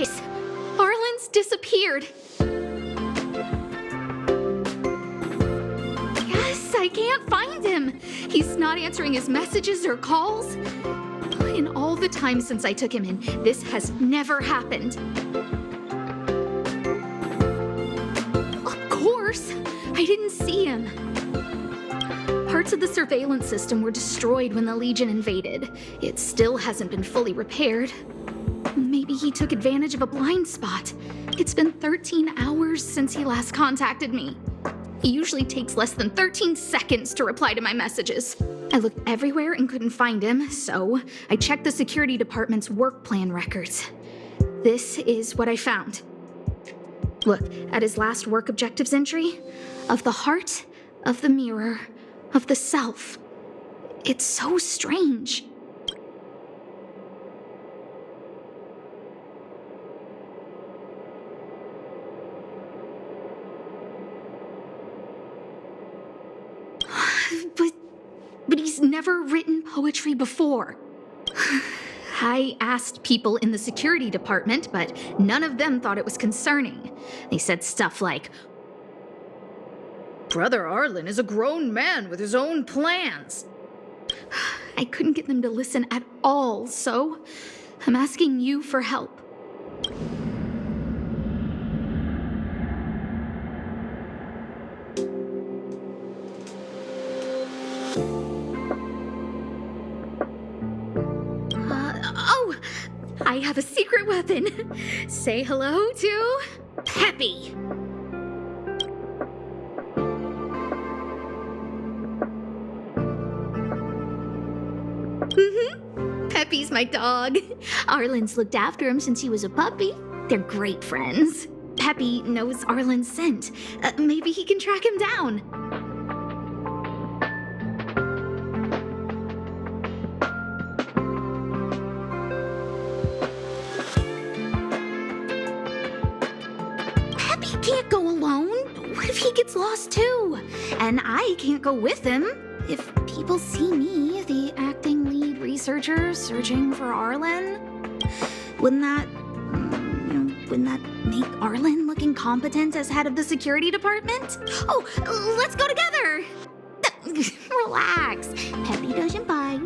case. Arlan's disappeared. Yes, I can't find him. He's not answering his messages or calls. In all the time since I took him in, this has never happened. Of course, I didn't see him. Parts of the surveillance system were destroyed when the Legion invaded. It still hasn't been fully repaired. Maybe he took advantage of a blind spot. It's been 13 hours since he last contacted me. He usually takes less than 13 seconds to reply to my messages. I looked everywhere and couldn't find him, so I checked the security department's work plan records. This is what I found. Look at his last work objectives entry. Of the heart, of the mirror, of the self. It's so strange. But he's never written poetry before. I asked people in the security department, but none of them thought it was concerning. They said stuff like, "Brother Arlan is a grown man with his own plans." I couldn't get them to listen at all, so I'm asking you for help. I have a secret weapon. Say hello to Peppy. Peppy's my dog. Arlan's looked after him since he was a puppy. They're great friends. Peppy knows Arlan's scent. Maybe he can track him down. Can't go alone. What if he gets lost too? And I can't go with him. If people see me, the acting lead researcher, searching for Arlan, wouldn't that make Arlan look incompetent as head of the security department? Oh, let's go together. Relax. Peppy doesn't bite.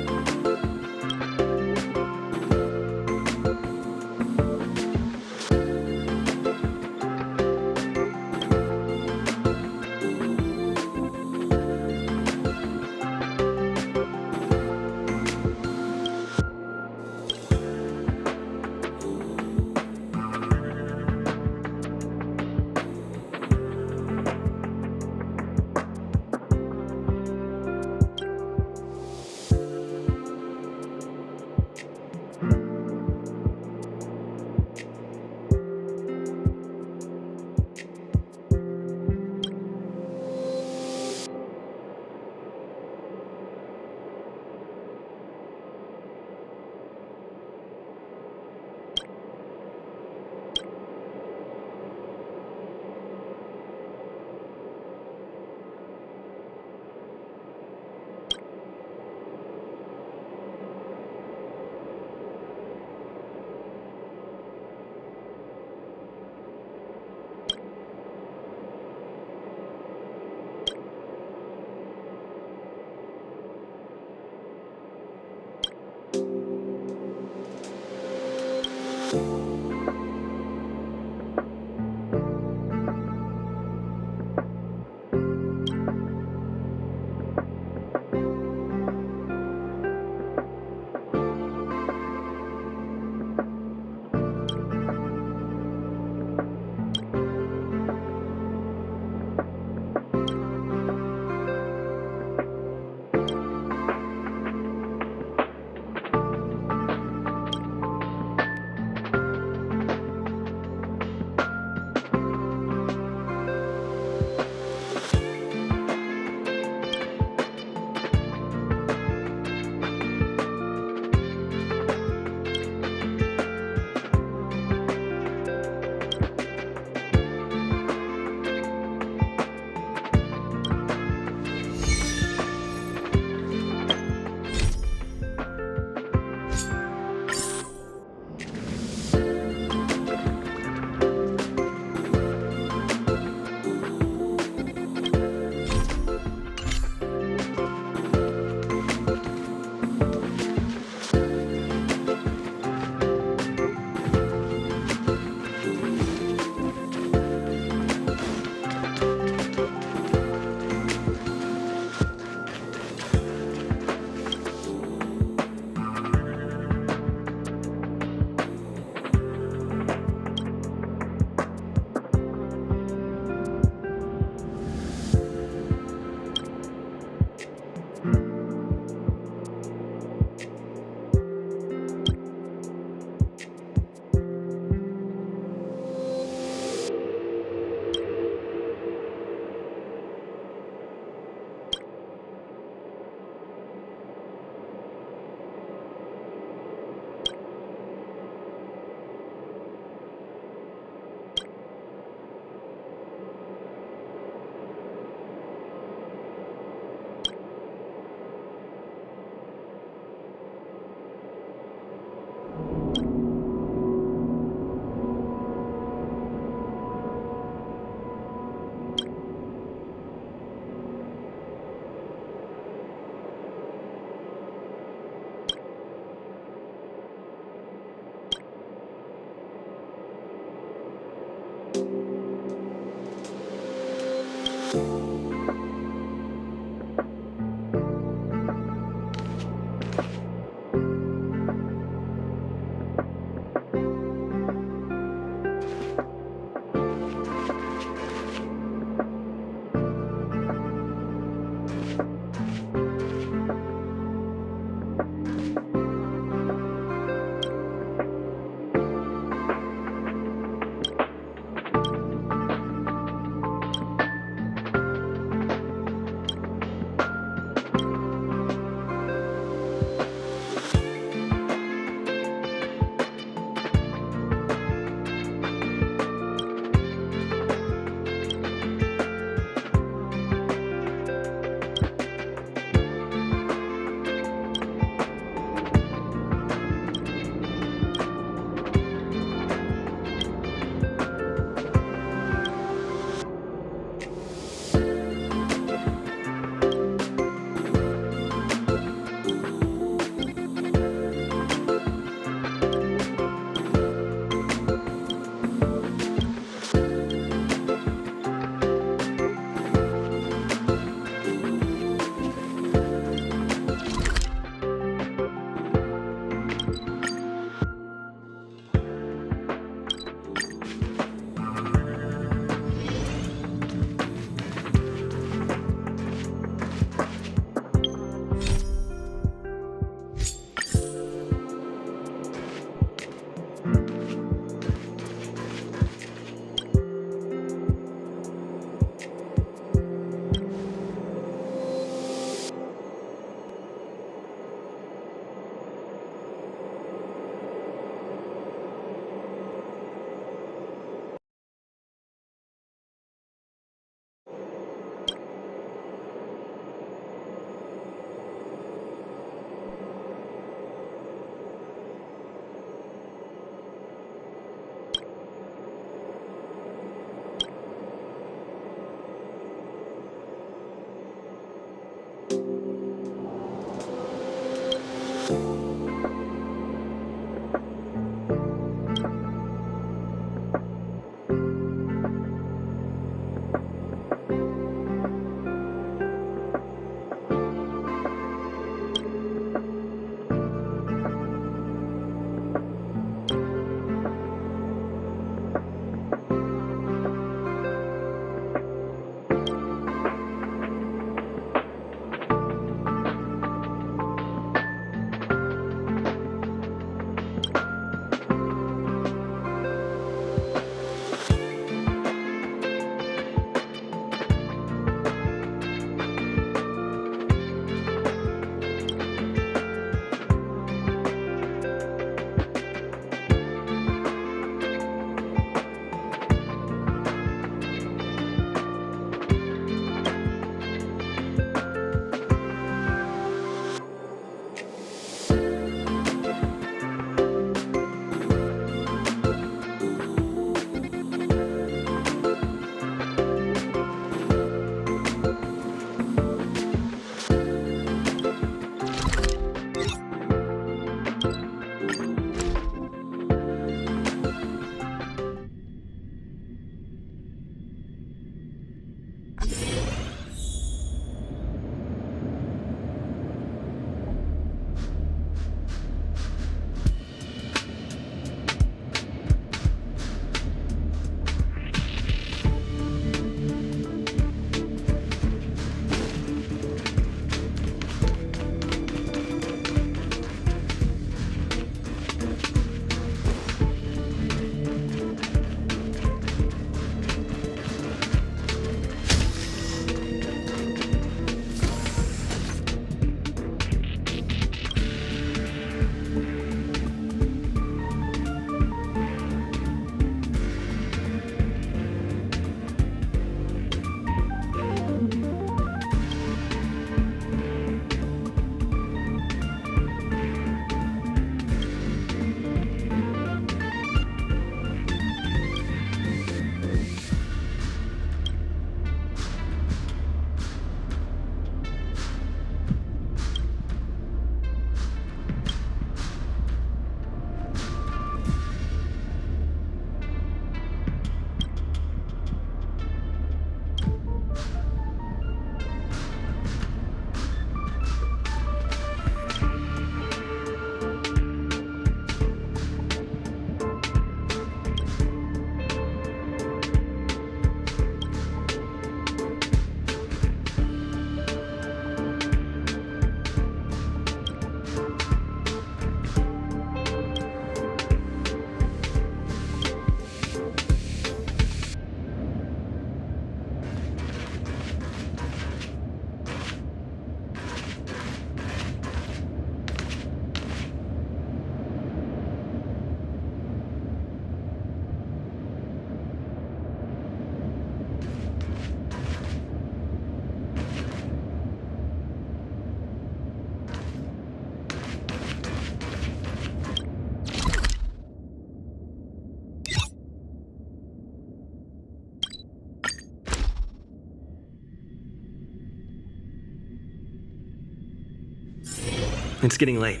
It's getting late.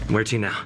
Where to now?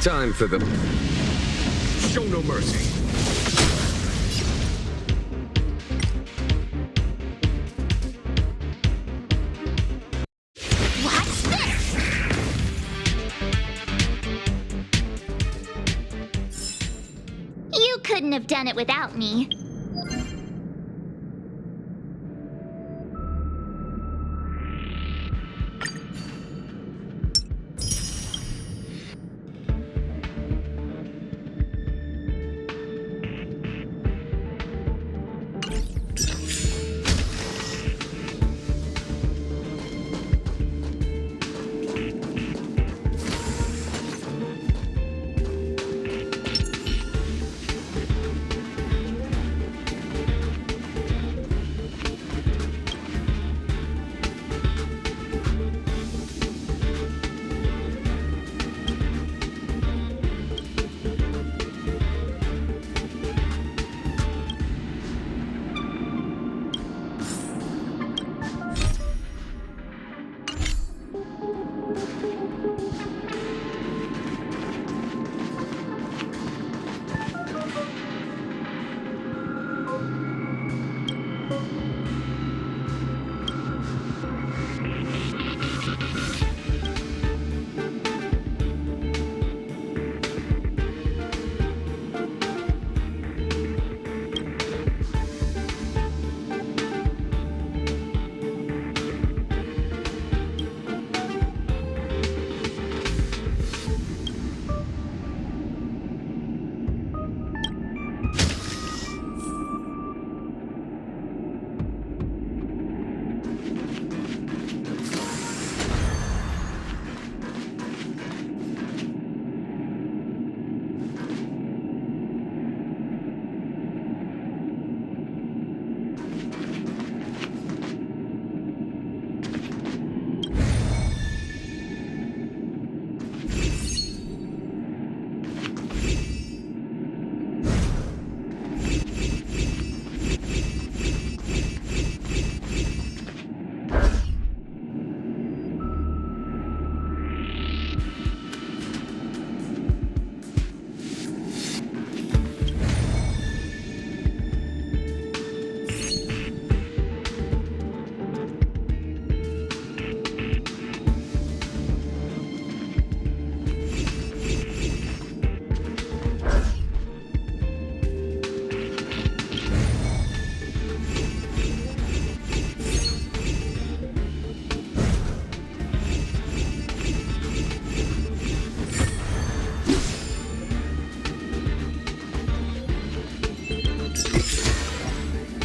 Time for the... Show no mercy. What's this? You couldn't have done it without me.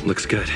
Looks good.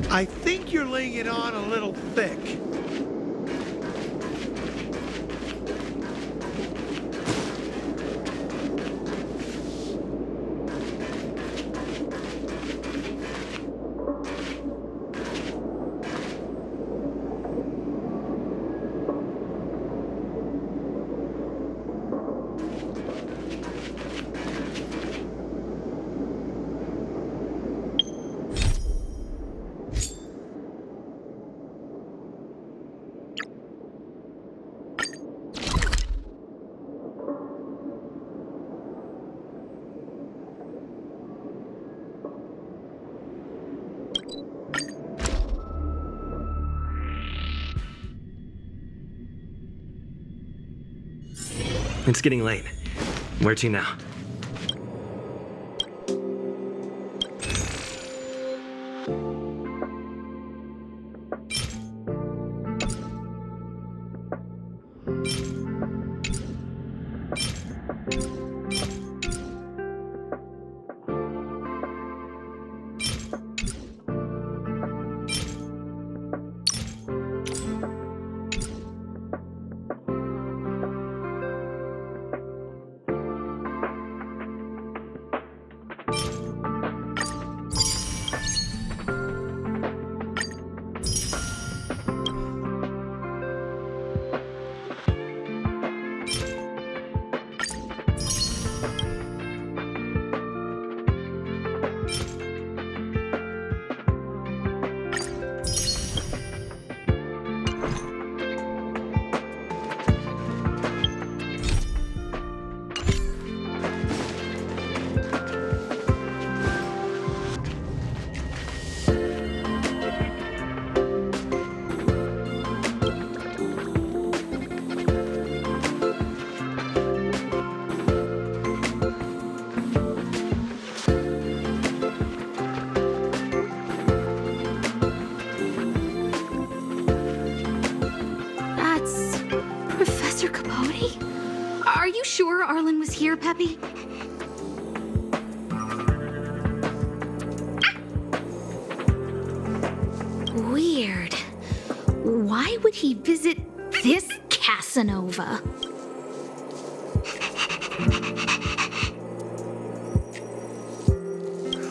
I think you're laying it on a little thick. It's getting late. Where to now? Are you sure Arlan was here, Peppy? Weird. Why would he visit this Casanova?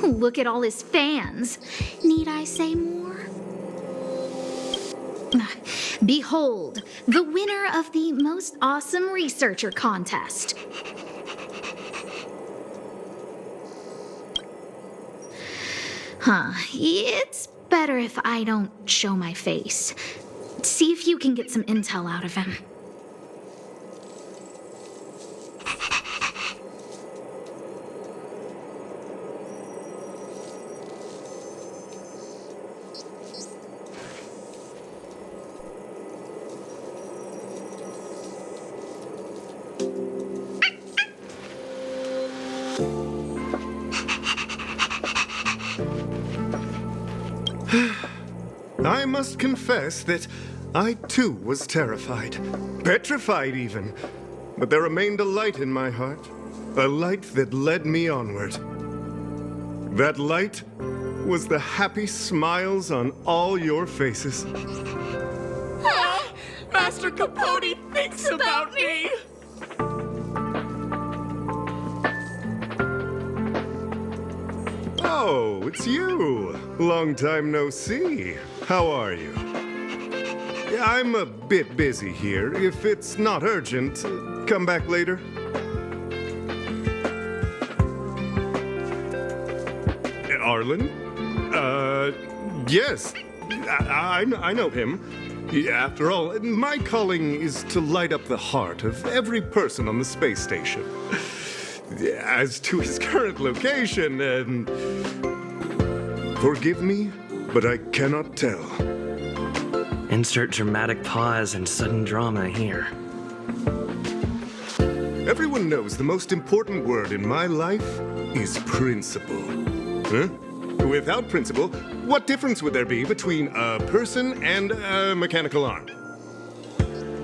Look at all his fans. Need I say more? Behold, the winner of the most awesome researcher contest. It's better if I don't show my face. See if you can get some intel out of him. I must confess that I too was terrified, petrified even. But there remained a light in my heart, a light that led me onward. That light was the happy smiles on all your faces. Master Capote thinks about me! Oh, it's you. Long time no see. How are you? I'm a bit busy here. If it's not urgent, come back later. Arlan? Yes. I know him. After all, my calling is to light up the heart of every person on the space station. As to his current location, forgive me, but I cannot tell. Insert dramatic pause and sudden drama here. Everyone knows the most important word in my life is principle. Huh? Without principle, what difference would there be between a person and a mechanical arm?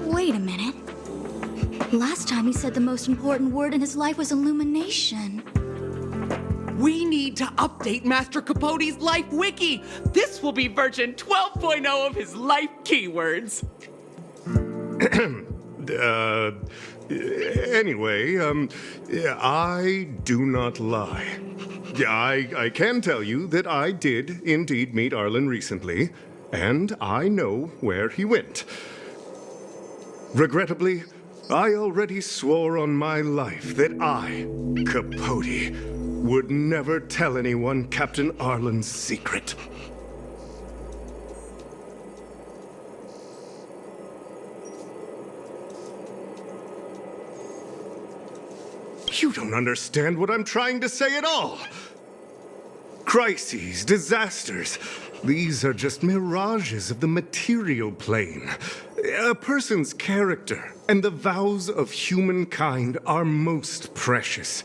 Wait a minute. Last time he said the most important word in his life was illumination. We need to update Master Capote's life wiki. This will be version 12.0 of his life keywords. Anyway, I do not lie. I can tell you that I did indeed meet Arlan recently, and I know where he went. Regrettably, I already swore on my life that I, Capote, would never tell anyone Captain Arlan's secret. You don't understand what I'm trying to say at all. Crises, disasters, these are just mirages of the material plane. A person's character and the vows of humankind are most precious.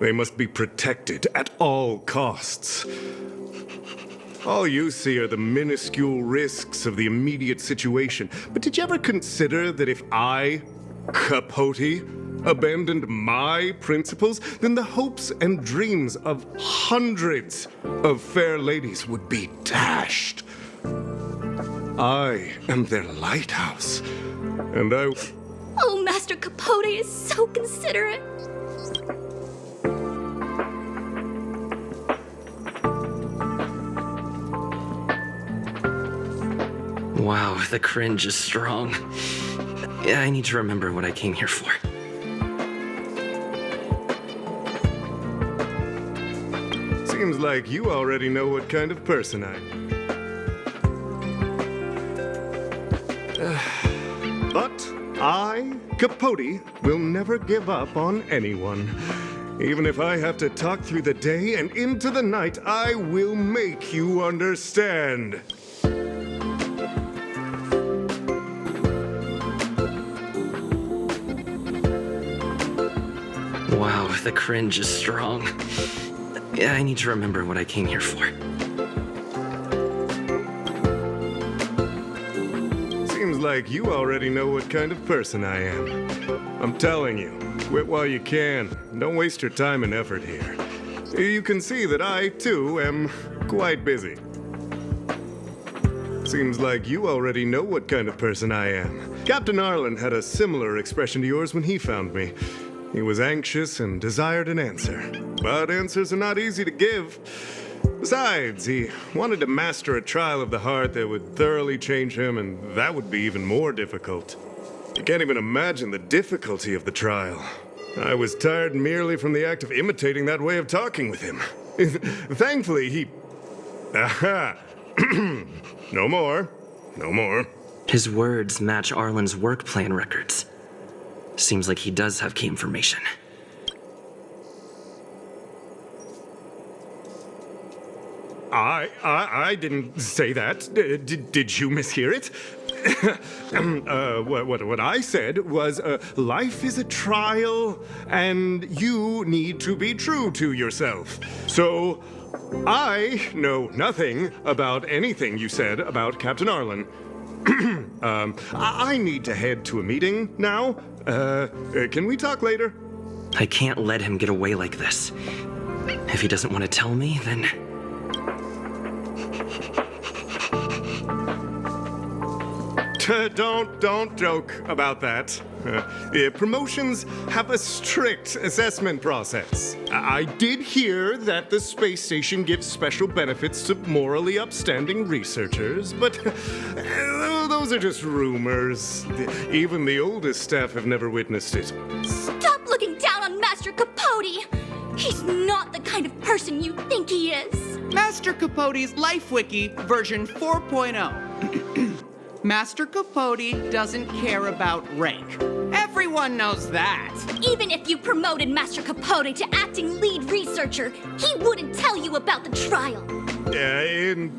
They must be protected at all costs. All you see are the minuscule risks of the immediate situation. But did you ever consider that if I, Capote, abandoned my principles, then the hopes and dreams of hundreds of fair ladies would be dashed? I am their lighthouse, and I... Oh, Master Capote is so considerate. Wow, the cringe is strong. Yeah, I need to remember what I came here for. Seems like you already know what kind of person I am. But I, Capote, will never give up on anyone. Even if I have to talk through the day and into the night, I will make you understand. Wow, the cringe is strong. Yeah, I need to remember what I came here for. Seems like you already know what kind of person I am. I'm telling you, quit while you can. Don't waste your time and effort here. You can see that I, too, am quite busy. Seems like you already know what kind of person I am. Captain Arlan had a similar expression to yours when he found me. He was anxious and desired an answer. But answers are not easy to give. Besides, he wanted to master a trial of the heart that would thoroughly change him, and that would be even more difficult. You can't even imagine the difficulty of the trial. I was tired merely from the act of imitating that way of talking with him. Thankfully, he... Aha! No more. No more. His words match Arlan's work plan records. Seems like he does have key information. I didn't say that. Did you mishear it? What I said was, life is a trial, and you need to be true to yourself. So, I know nothing about anything you said about Captain Arlan. I need to head to a meeting now. Can we talk later? I can't let him get away like this. If he doesn't want to tell me, then... Don't joke about that. Promotions have a strict assessment process. I did hear that the space station gives special benefits to morally upstanding researchers, but those are just rumors. Even the oldest staff have never witnessed it. Stop looking down on Master Capote! He's not the kind of person you think he is. Master Capote's life wiki version 4.0. Master Capote doesn't care about rank. Everyone knows that. Even if you promoted Master Capote to acting lead researcher, he wouldn't tell you about the trial.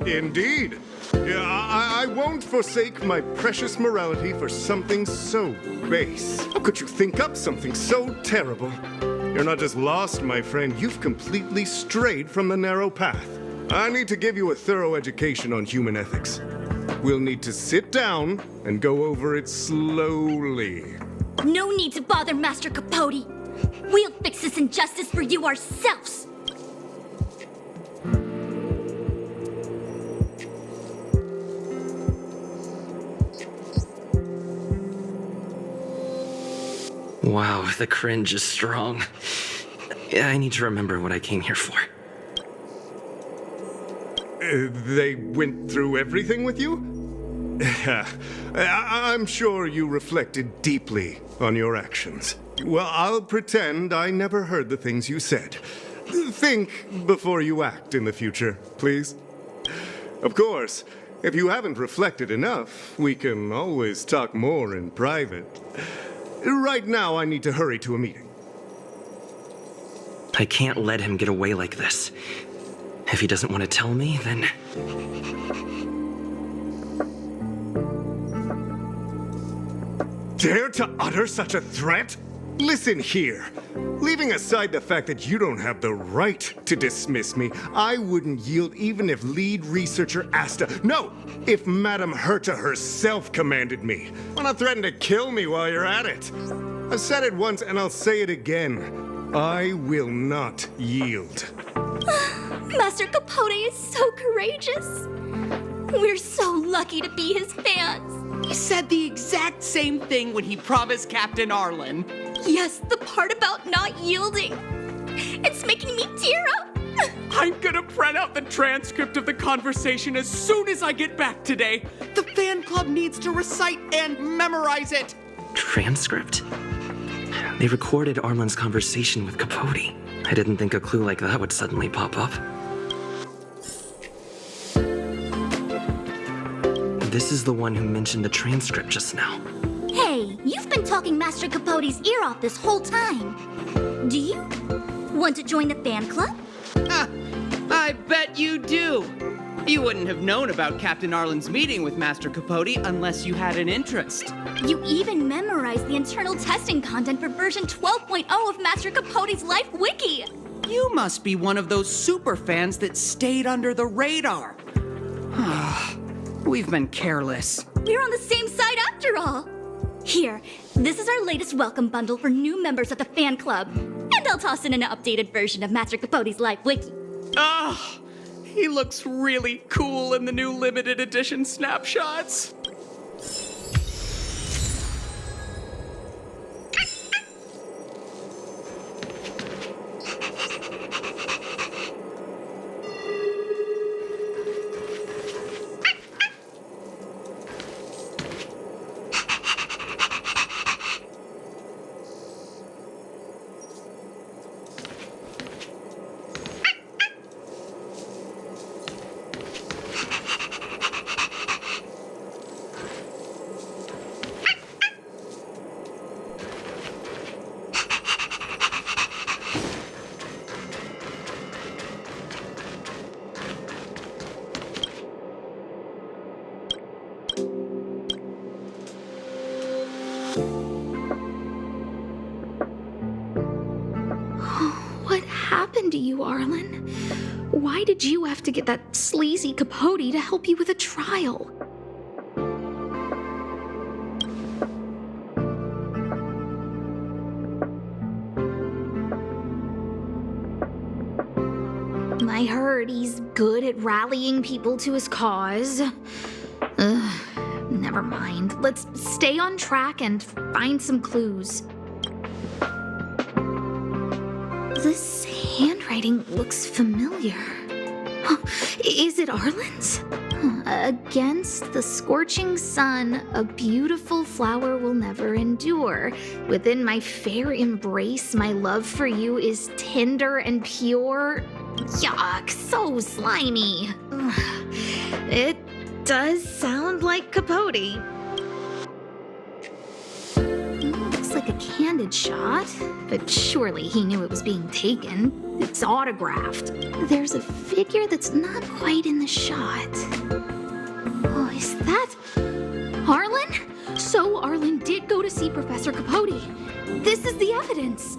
Indeed. I won't forsake my precious morality for something so base. How could you think up something so terrible? You're not just lost, my friend. You've completely strayed from the narrow path. I need to give you a thorough education on human ethics. We'll need to sit down and go over it slowly. No need to bother Master Capote. We'll fix this injustice for you ourselves. Wow, the cringe is strong. I need to remember what I came here for. They went through everything with you? I'm sure you reflected deeply on your actions. Well, I'll pretend I never heard the things you said. Think before you act in the future, please. Of course, if you haven't reflected enough, we can always talk more in private. Right now, I need to hurry to a meeting. I can't let him get away like this. If he doesn't want to tell me, then... Dare to utter such a threat? Listen here. Leaving aside the fact that you don't have the right to dismiss me, I wouldn't yield even if lead researcher Asta... No! If Madame Herta herself commanded me. Wanna threaten to kill me while you're at it? I've said it once and I'll say it again. I will not yield. Master Capote is so courageous. We're so lucky to be his fans. He said the exact same thing when he promised Captain Arlan. Yes, the part about not yielding. It's making me tear up. I'm gonna print out the transcript of the conversation as soon as I get back today. The fan club needs to recite and memorize it. Transcript? They recorded Arlan's conversation with Capote. I didn't think a clue like that would suddenly pop up. This is the one who mentioned the transcript just now. Hey, you've been talking Master Capote's ear off this whole time. Do you want to join the fan club? I bet you do. You wouldn't have known about Captain Arlan's meeting with Master Capote unless you had an interest. You even memorized the internal testing content for version 12.0 of Master Capote's Life Wiki. You must be one of those super fans that stayed under the radar. We've been careless. We're on the same side after all. Here, this is our latest welcome bundle for new members of the fan club. And I'll toss in an updated version of Master Capote's Life Wiki. He looks really cool in the new limited edition snapshots. What happened to you, Arlan? Why did you have to get that sleazy Capote to help you with a trial? I heard he's good at rallying people to his cause. Never mind. Let's stay on track and find some clues. This handwriting looks familiar. Is it Arlan's? Against the scorching sun, a beautiful flower will never endure. Within my fair embrace, my love for you is tender and pure. Yuck, so slimy. It does sound like Capote. Looks like a candid shot, but surely he knew it was being taken. It's autographed. There's a figure that's not quite in the shot. Oh, is that Arlan? So Arlan did go to see Professor Capote. This is the evidence.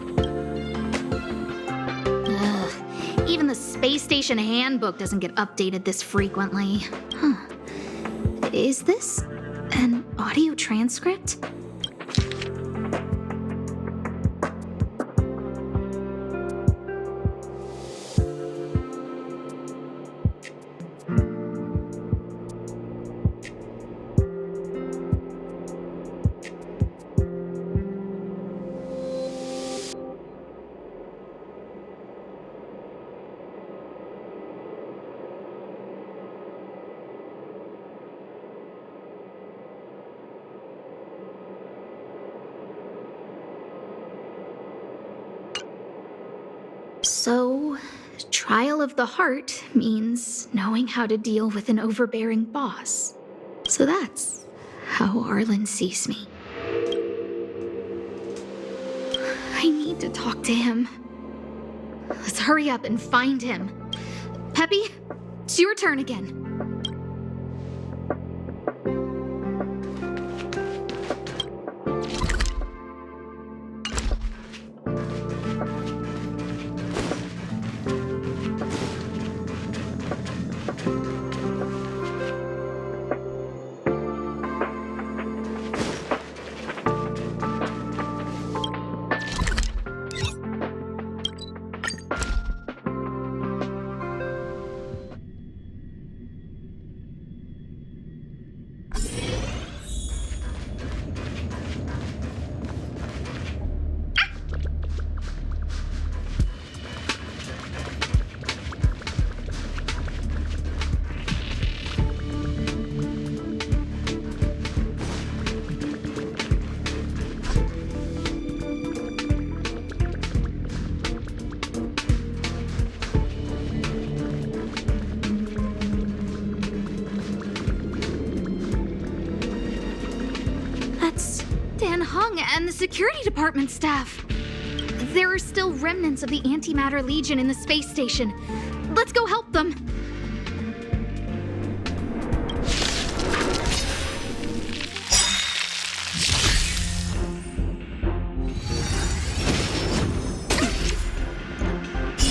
Even the space station handbook doesn't get updated this frequently. Is this an audio transcript? So, trial of the heart means knowing how to deal with an overbearing boss. So that's how Arlan sees me. I need to talk to him. Let's hurry up and find him. Peppy, it's your turn again. And the security department staff. There are still remnants of the Antimatter Legion in the space station. Let's go help them.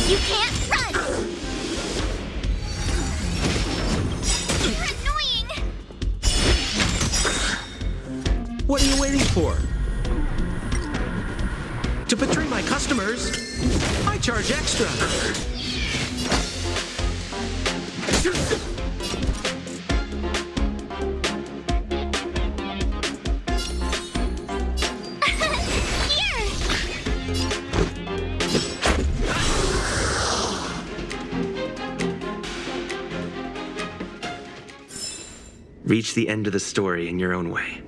You can't run! You're annoying! What are you waiting for? To betray my customers, I charge extra. Reach the end of the story in your own way.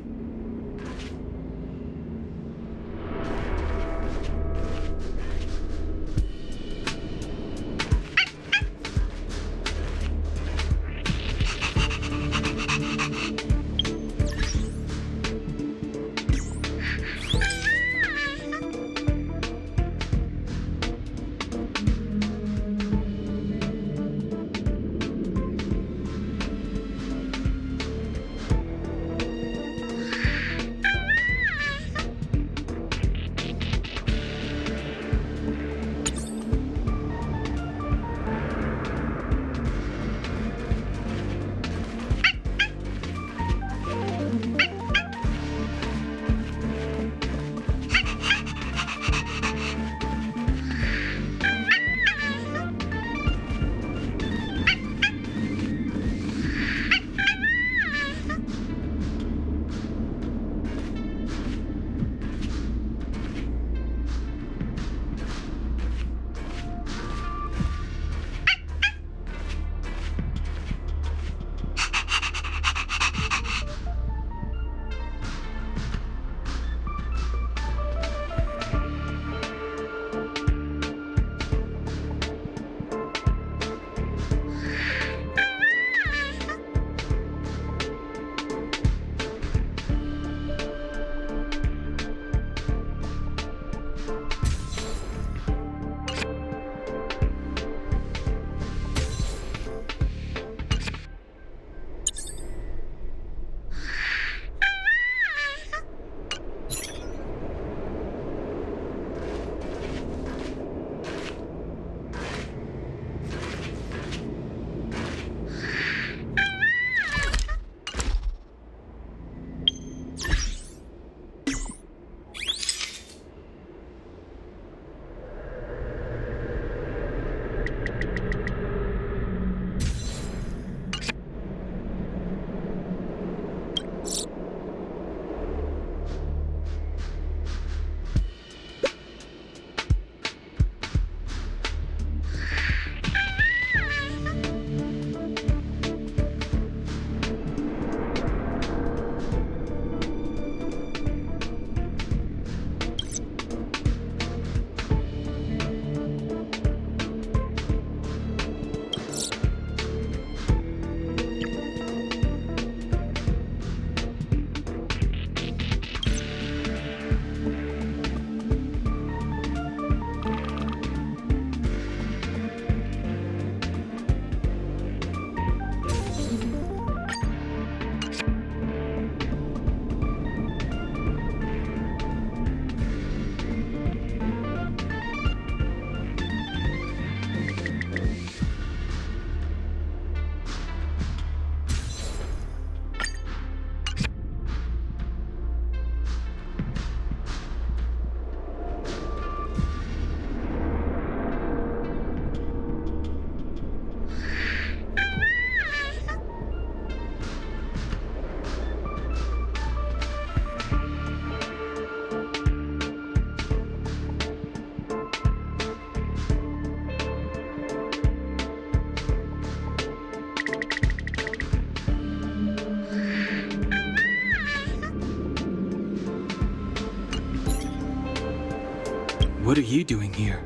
What are you doing here?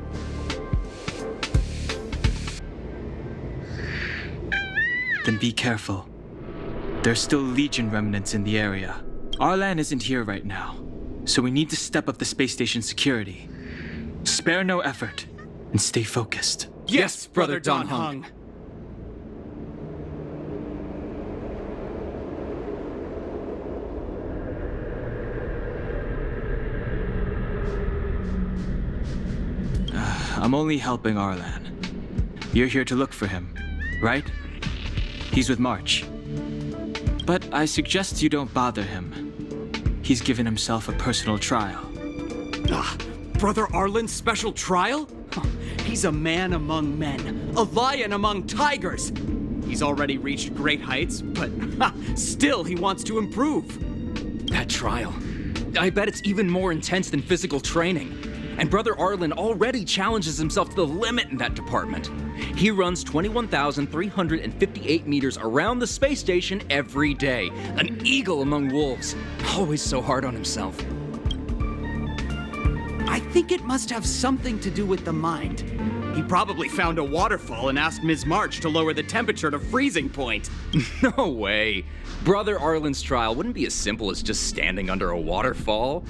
Then be careful. There's still Legion remnants in the area. Arlan isn't here right now, so we need to step up the space station security. Spare no effort, and stay focused. Yes, Brother Don Hung. I'm only helping Arlan. You're here to look for him, right? He's with March. But I suggest you don't bother him. He's given himself a personal trial. Brother Arlan's special trial? He's a man among men, a lion among tigers. He's already reached great heights, but still he wants to improve. That trial. I bet it's even more intense than physical training. And Brother Arlan already challenges himself to the limit in that department. He runs 21,358 meters around the space station every day. An eagle among wolves. Always so hard on himself. I think it must have something to do with the mind. He probably found a waterfall and asked Ms. March to lower the temperature to freezing point. No way. Brother Arlan's trial wouldn't be as simple as just standing under a waterfall.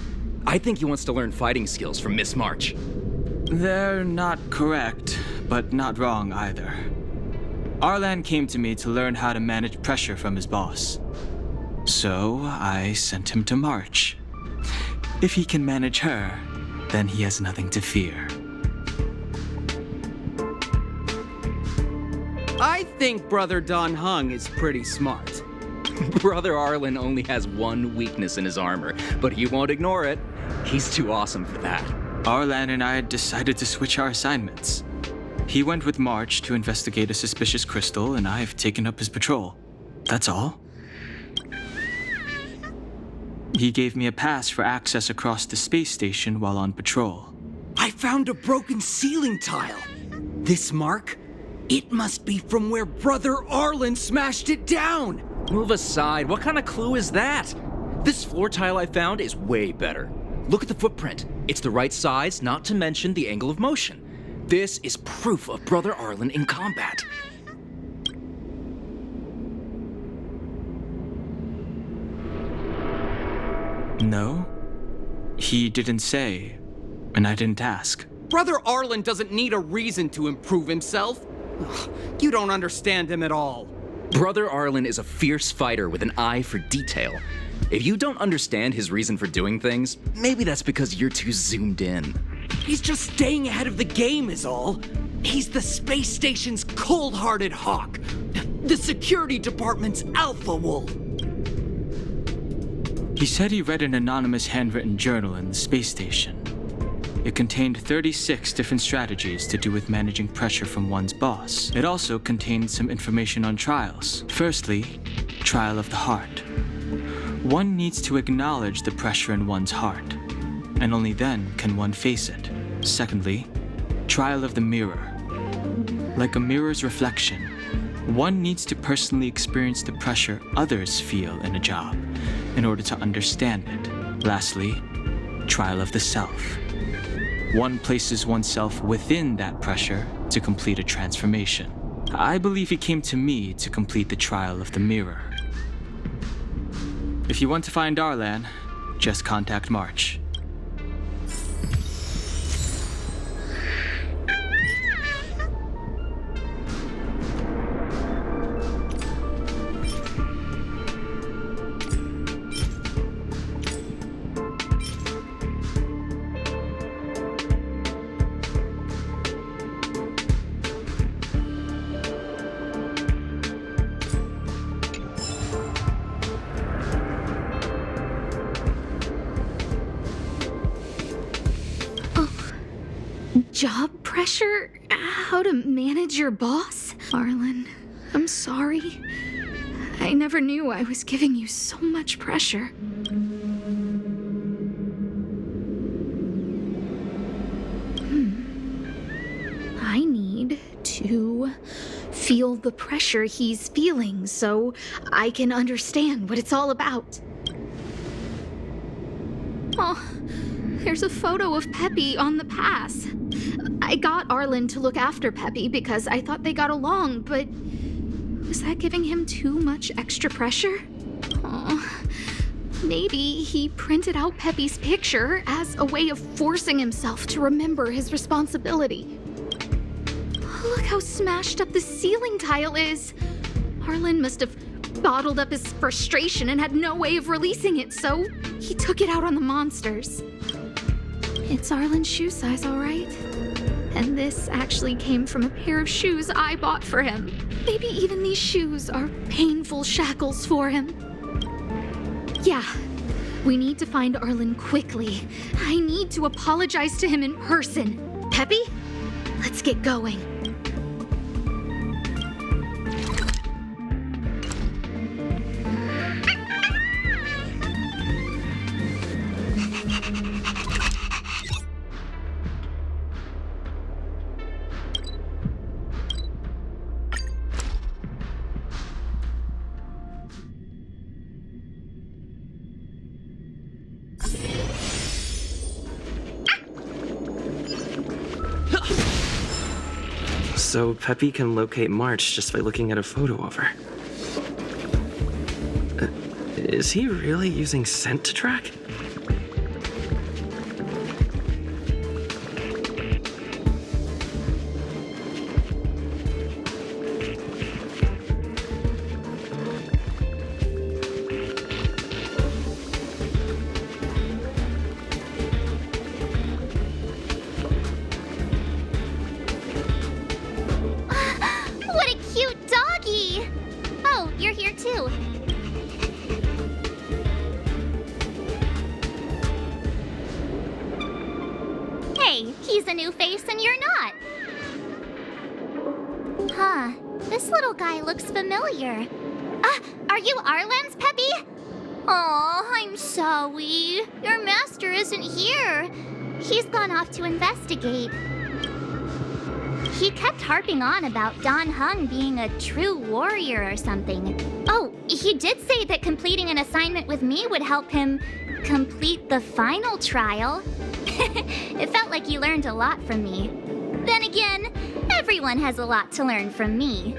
I think he wants to learn fighting skills from Miss March. They're not correct, but not wrong either. Arlan came to me to learn how to manage pressure from his boss. So I sent him to March. If he can manage her, then he has nothing to fear. I think Brother Don Hung is pretty smart. Brother Arlan only has one weakness in his armor, but he won't ignore it. He's too awesome for that. Arlan and I had decided to switch our assignments. He went with March to investigate a suspicious crystal, and I've taken up his patrol. That's all. He gave me a pass for access across the space station while on patrol. I found a broken ceiling tile. This mark? It must be from where Brother Arlan smashed it down. Move aside. What kind of clue is that? This floor tile I found is way better. Look at the footprint. It's the right size, not to mention the angle of motion. This is proof of Brother Arlan in combat. No, he didn't say, and I didn't ask. Brother Arlan doesn't need a reason to improve himself. Ugh, you don't understand him at all. Brother Arlan is a fierce fighter with an eye for detail. If you don't understand his reason for doing things, maybe that's because you're too zoomed in. He's just staying ahead of the game is all. He's the space station's cold-hearted hawk. The security department's alpha wolf. He said he read an anonymous handwritten journal in the space station. It contained 36 different strategies to do with managing pressure from one's boss. It also contained some information on trials. Firstly, trial of the heart. One needs to acknowledge the pressure in one's heart, and only then can one face it. Secondly, trial of the mirror. Like a mirror's reflection, one needs to personally experience the pressure others feel in a job in order to understand it. Lastly, trial of the self. One places oneself within that pressure to complete a transformation. I believe he came to me to complete the trial of the mirror. If you want to find Arlan, just contact March. Job pressure? How to manage your boss? Arlan, I'm sorry. I never knew I was giving you so much pressure. I need to feel the pressure he's feeling so I can understand what it's all about. Oh, There's a photo of Peppy on the pass. I got Arlan to look after Peppy because I thought they got along, but was that giving him too much extra pressure? Aw. Maybe he printed out Peppy's picture as a way of forcing himself to remember his responsibility. Look how smashed up the ceiling tile is. Arlan must have bottled up his frustration and had no way of releasing it, so he took it out on the monsters. It's Arlan's shoe size, all right. And this actually came from a pair of shoes I bought for him. Maybe even these shoes are painful shackles for him. Yeah, we need to find Arlan quickly. I need to apologize to him in person. Peppy, let's get going. So Peppy can locate March just by looking at a photo of her. Is he really using scent to track? What a cute doggy! Oh, you're here too. Hey, he's a new face and you're not. Huh, this little guy looks familiar. Are you Arlan's Peppy? Aw, I'm sorry. Your master isn't here. He's gone off to investigate. He kept harping on about Don Hung being a true warrior or something. Oh, he did say that completing an assignment with me would help him complete the final trial. It felt like he learned a lot from me. Then again, everyone has a lot to learn from me.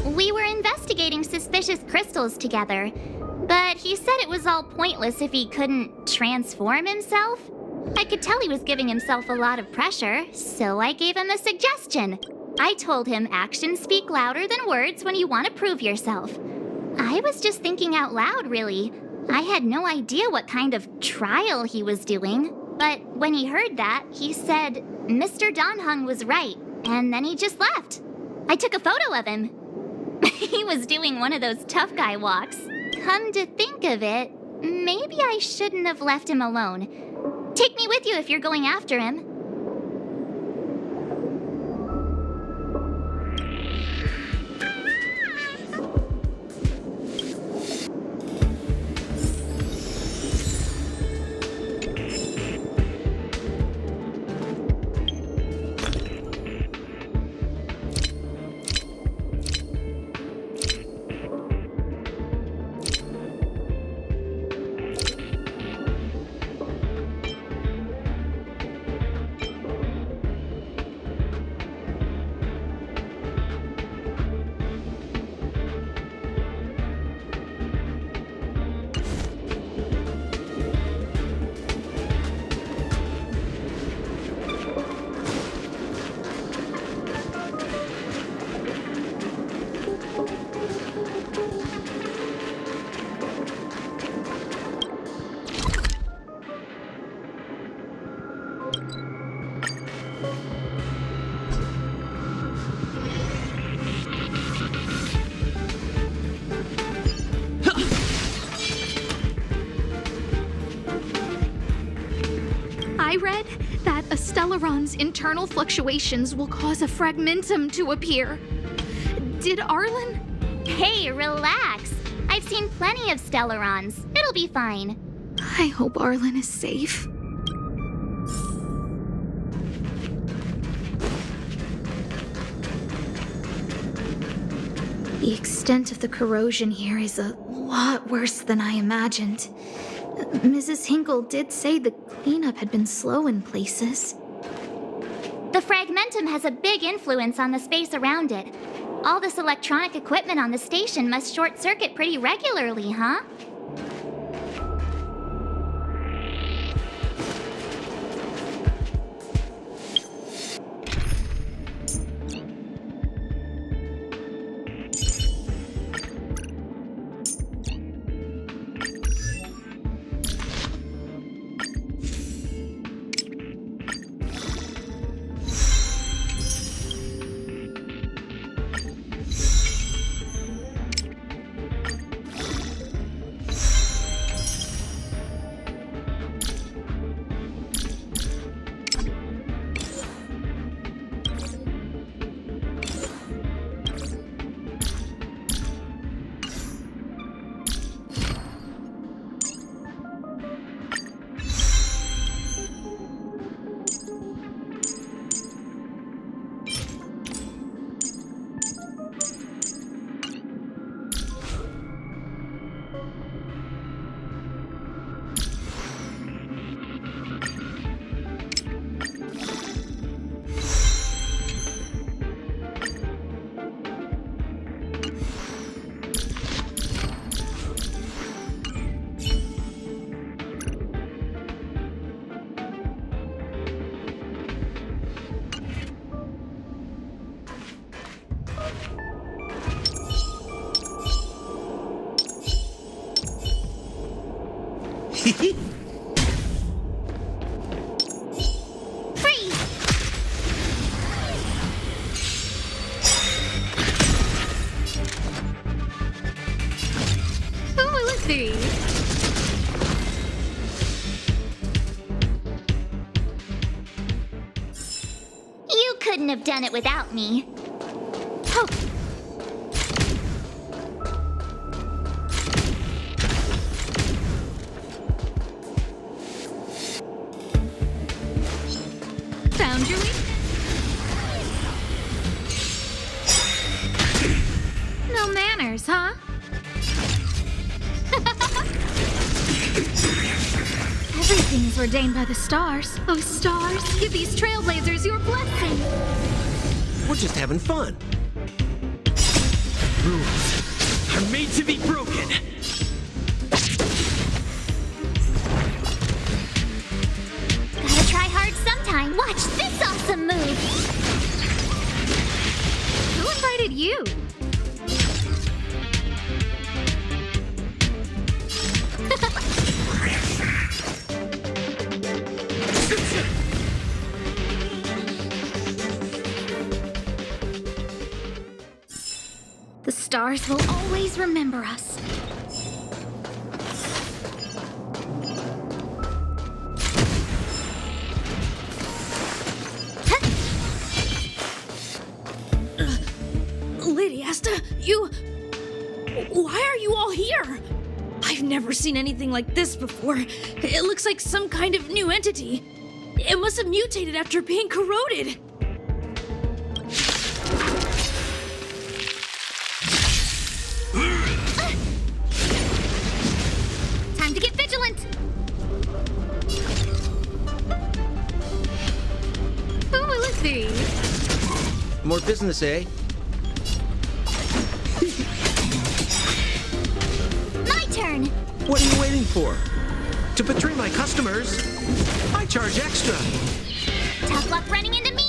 We were investigating suspicious crystals together, but he said it was all pointless if he couldn't transform himself. I could tell he was giving himself a lot of pressure, so I gave him a suggestion. I told him actions speak louder than words when you want to prove yourself. I was just thinking out loud, really. I had no idea what kind of trial he was doing. But when he heard that, he said Mr. Don Hung was right, and then he just left. I took a photo of him. He was doing one of those tough guy walks. Come to think of it, maybe I shouldn't have left him alone. Take me with you if you're going after him. I read that a Stellaron's internal fluctuations will cause a fragmentum to appear. Did Arlan? Hey, relax. I've seen plenty of Stellarons. It'll be fine. I hope Arlan is safe. The extent of the corrosion here is a lot worse than I imagined. Mrs. Hinkle did say the cleanup had been slow in places. The fragmentum has a big influence on the space around it. All this electronic equipment on the station must short circuit pretty regularly, huh? Freeze! Who will it be? You couldn't have done it without me. Oh, found your weakness. No manners, huh? Everything is ordained by the stars. Oh, stars, give these trailblazers your blessing. We're just having fun. Rules are made to be broken. Gotta try hard sometime. Watch this awesome move. Who invited you? The stars will always remember us. Lady Asta, you... Why are you all here? I've never seen anything like this before. It looks like some kind of new entity. It must have mutated after being corroded. Time to get vigilant! Who will it be? More business, eh? My turn. What are you waiting for? To betray my customers, I charge extra. Tough luck running into me.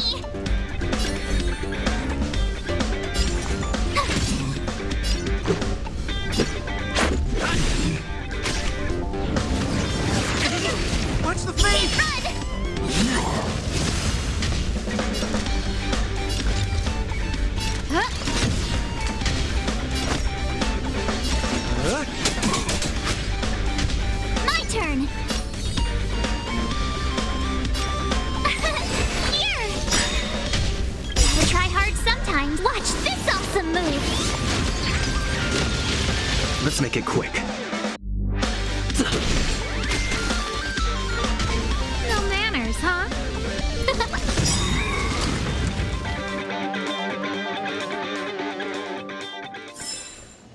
Watch the face! My turn. Here. Gotta try hard sometimes. Watch this awesome move. Let's make it quick. No manners, huh?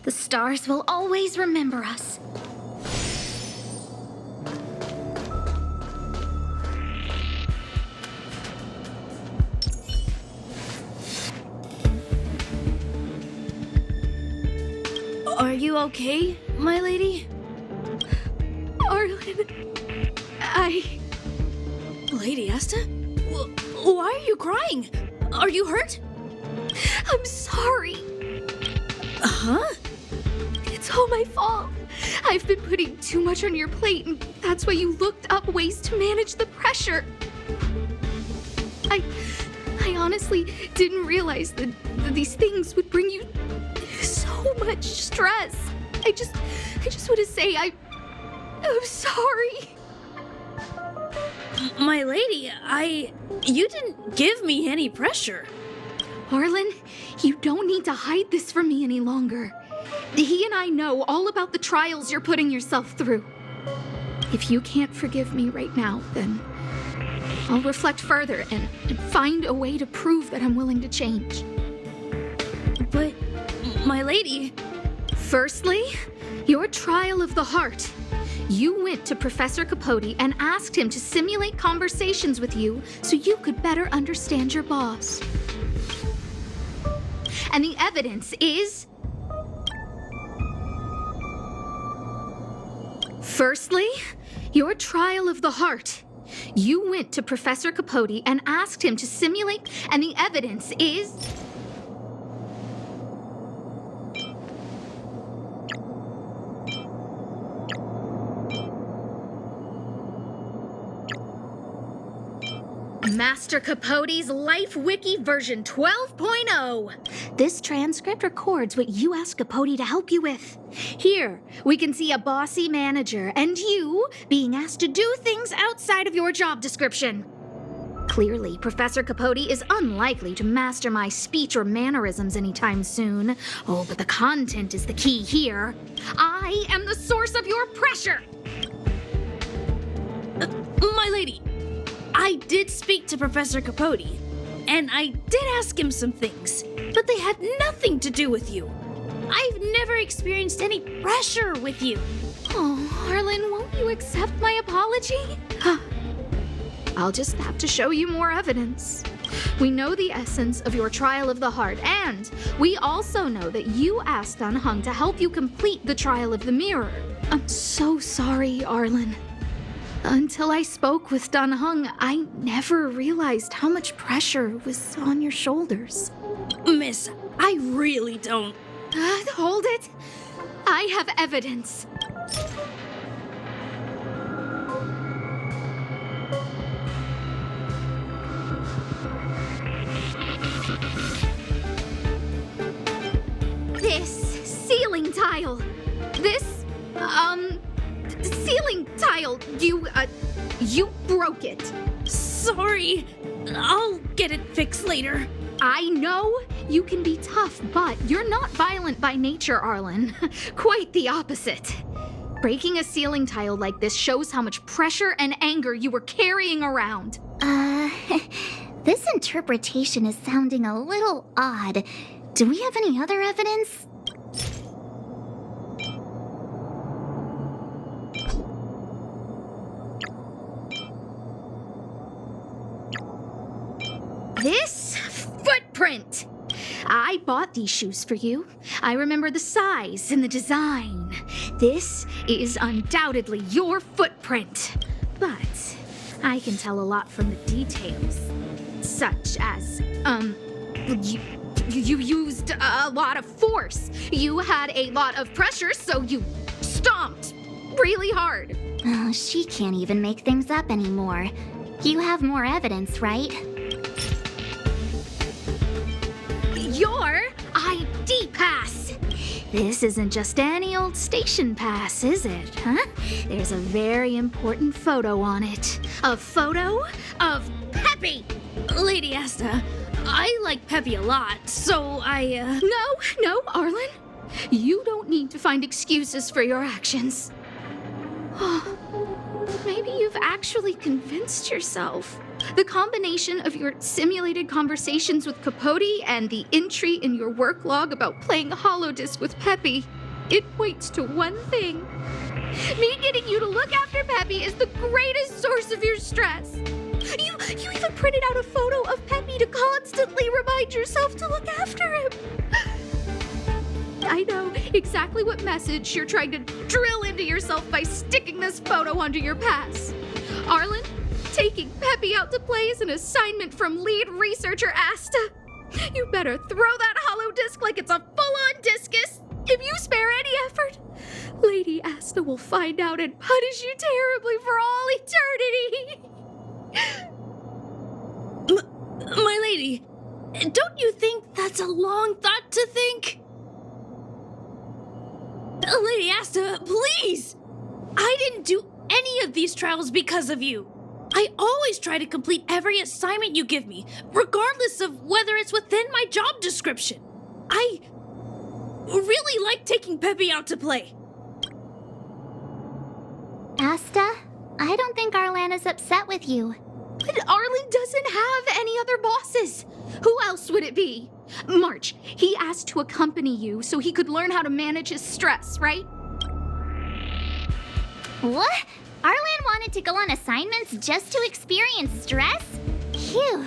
The stars will always remember us. you okay, my lady? Arlan, Lady Asta? Why are you crying? Are you hurt? I'm sorry. Huh? It's all my fault. I've been putting too much on your plate, and that's why you looked up ways to manage the pressure. I honestly didn't realize that these things would bring you so much stress. I just want to say I'm sorry. My lady, you didn't give me any pressure. Arlan, you don't need to hide this from me any longer. He and I know all about the trials you're putting yourself through. If you can't forgive me right now, then I'll reflect further and find a way to prove that I'm willing to change. But, my lady... Firstly, your trial of the heart. You went to Professor Capote and asked him to simulate conversations with you so you could better understand your boss. And the evidence is... Firstly, your trial of the heart. You went to Professor Capote and asked him to simulate, and the evidence is... Master Capote's Life Wiki version 12.0. This transcript records what you asked Capote to help you with. Here, we can see a bossy manager and you being asked to do things outside of your job description. Clearly, Professor Capote is unlikely to master my speech or mannerisms anytime soon. Oh, but the content is the key here. I am the source of your pressure. My lady, I did speak to Professor Capote, and I did ask him some things, but they had nothing to do with you. I've never experienced any pressure with you. Oh, Arlan, won't you accept my apology? I'll just have to show you more evidence. We know the essence of your trial of the heart, and we also know that you asked Dan Heng to help you complete the trial of the mirror. I'm so sorry, Arlan. Until I spoke with Dan Heng, I never realized how much pressure was on your shoulders. Miss, I really don't. Hold it. I have evidence. This ceiling tile. Ceiling tile. You broke it. Sorry. I'll get it fixed later. I know you can be tough, but you're not violent by nature, Arlan. Quite the opposite. Breaking a ceiling tile like this shows how much pressure and anger you were carrying around. This interpretation is sounding a little odd. Do we have any other evidence? This footprint! I bought these shoes for you. I remember the size and the design. This is undoubtedly your footprint. But I can tell a lot from the details. Such as, you used a lot of force. You had a lot of pressure, so you stomped really hard. Oh, she can't even make things up anymore. You have more evidence, right? Your ID pass! This isn't just any old station pass, is it, huh? There's a very important photo on it. A photo of Peppy! Lady Asta, I like Peppy a lot, so I, No, Arlan. You don't need to find excuses for your actions. Maybe you've actually convinced yourself. The combination of your simulated conversations with Capote and the entry in your work log about playing holodisc with Peppy, it points to one thing. Me getting you to look after Peppy is the greatest source of your stress. You even printed out a photo of Peppy to constantly remind yourself to look after him. I know, exactly what message you're trying to drill into yourself by sticking this photo under your pass. Arlan, taking Peppy out to play is an assignment from lead researcher Asta. You better throw that hollow disc like it's a full-on discus. If you spare any effort, Lady Asta will find out and punish you terribly for all eternity. My lady, don't you think that's a long thought to think? Lady Asta, please! I didn't do any of these trials because of you. I always try to complete every assignment you give me, regardless of whether it's within my job description. I really like taking Peppy out to play. Asta, I don't think Arlan is upset with you. But Arlan doesn't have any other bosses. Who else would it be? March, he asked to accompany you so he could learn how to manage his stress, right? What? Arlan wanted to go on assignments just to experience stress? Phew.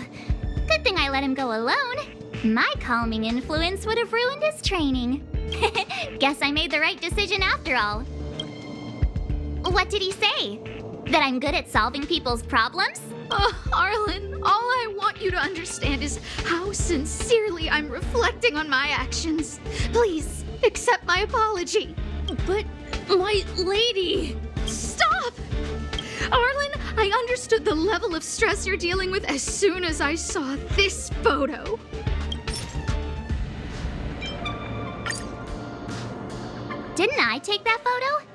Good thing I let him go alone. My calming influence would have ruined his training. Guess I made the right decision after all. What did he say? That I'm good at solving people's problems? Oh, Arlan, all I want you to understand is how sincerely I'm reflecting on my actions. Please, accept my apology. But, my lady... Stop! Arlan, I understood the level of stress you're dealing with as soon as I saw this photo. Didn't I take that photo?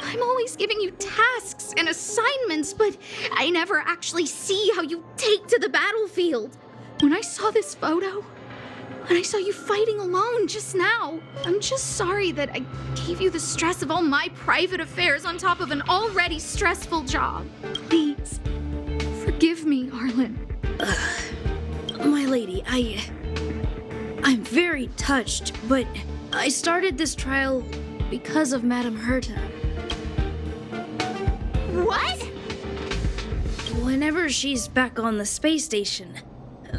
I'm always giving you tasks and assignments, but I never actually see how you take to the battlefield. When I saw this photo, when I saw you fighting alone just now, I'm just sorry that I gave you the stress of all my private affairs on top of an already stressful job. Please, forgive me, Arlan. My lady, I'm very touched, but I started this trial because of Madame Herta. What? Whenever she's back on the space station,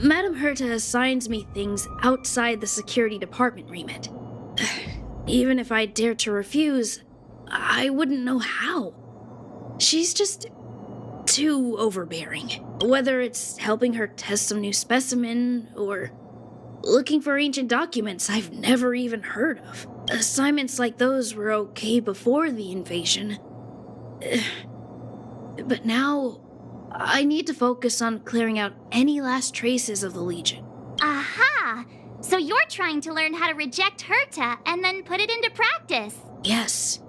Madame Herta assigns me things outside the security department remit. Even if I dared to refuse, I wouldn't know how. She's just too overbearing. Whether it's helping her test some new specimen or looking for ancient documents I've never even heard of. Assignments like those were okay before the invasion. But now, I need to focus on clearing out any last traces of the Legion. Aha! So you're trying to learn how to reject Herta and then put it into practice. Yes.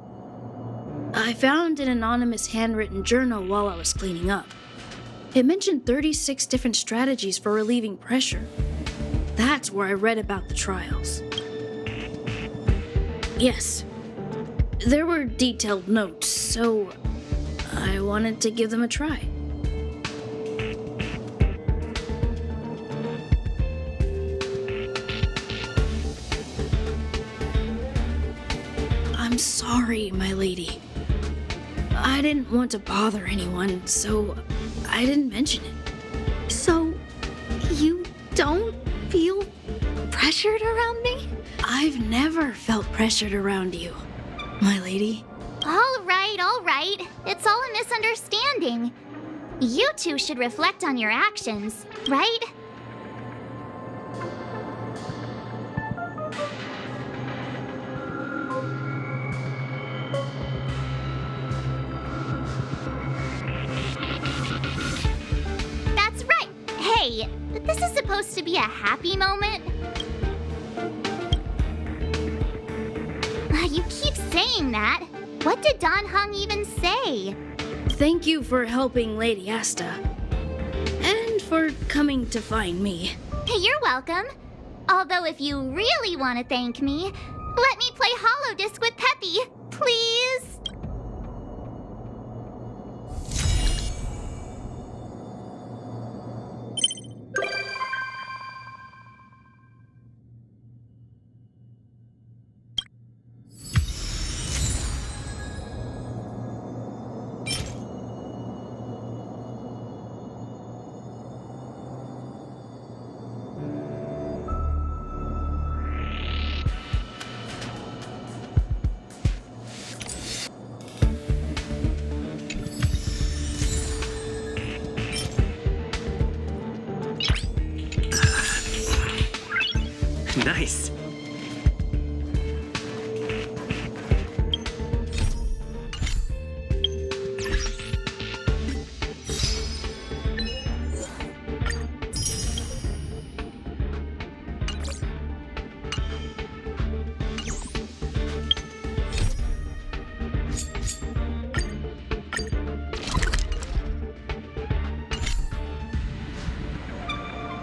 I found an anonymous handwritten journal while I was cleaning up. It mentioned 36 different strategies for relieving pressure. That's where I read about the trials. Yes. There were detailed notes, so I wanted to give them a try. I'm sorry, my lady. I didn't want to bother anyone, so I didn't mention it. So, you don't feel pressured around me? I've never felt pressured around you, my lady. All right. It's all a misunderstanding. You two should reflect on your actions, right? That's right. Hey, this is supposed to be a happy moment. You keep saying that. What did Don Hung even say? Thank you for helping Lady Asta. And for coming to find me. You're welcome. Although if you really want to thank me, let me play Hollow Disc with Peppy, please. Nice.